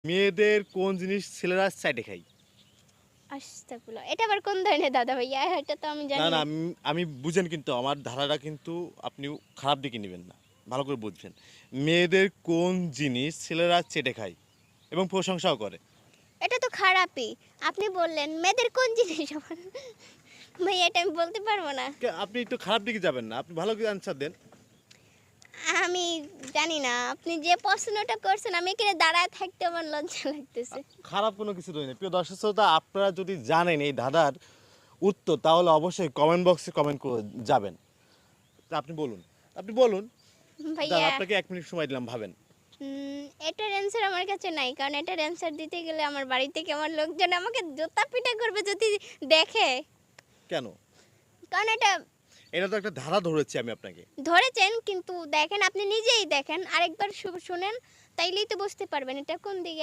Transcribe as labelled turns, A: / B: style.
A: মেয়েদের কোন জিনিস ছেলেরা চাইটে খায়?
B: আস্তাগফিরুল্লাহ। এটা আবার কোন ধরনের দাদা ভাইয়া? এটা তো আমি
A: না,
B: জানি
A: না
B: না।
A: আমি বুঝেন কিন্তু আমার ধারাটা কিন্তু আপনি খারাপ দিকে নিবেন না। ভালো করে বুঝবেন। মেয়েদের কোন জিনিস ছেলেরা চেটে খায় এবং প্রশংসাও করে?
B: এটা তো খারাপই। আপনি বললেন মেয়েদের কোন জিনিস আমার ভাইয়া এটা আমি বলতে পারব না।
A: আপনি একটু খারাপ দিকে যাবেন না। আপনি ভালো করে আনসার দেন।
B: আমি জানি না। আপনি যে প্রশ্নটা করছেন আমি এখানে দাঁড়ায় থাকতে আমার লজ্জা লাগতেছে।
A: খারাপ কোনো কিছু তো নেই। প্রিয় দর্শক শ্রোতা আপনারা যদি জানেন এই ধাঁধার উত্তর তাহলে অবশ্যই কমেন্ট বক্সে কমেন্ট করে যাবেন। তা আপনি বলুন। আপনি বলুন। দাঁড়ান
B: ভাইয়া
A: আপনাকে ১ মিনিট সময় দিলাম ভাবেন।
B: এটার অ্যান্সার আমার কাছে নাই। কারণ এটার অ্যান্সার দিতে গেলে আমার বাড়ি থেকে আমার লোকজন আমাকে জুতা পিটা করবে যদি দেখে।
A: কেন?
B: কারণ এটা
A: এটা তো একটা ধাঁধা ধরেছি আমি আপনাকে।
B: ধরেছেন কিন্তু দেখেন আপনি নিজেই দেখেন আরেকবার শুনেন তাইলেই তো বুঝতে পারবেন এটা কোন দিকে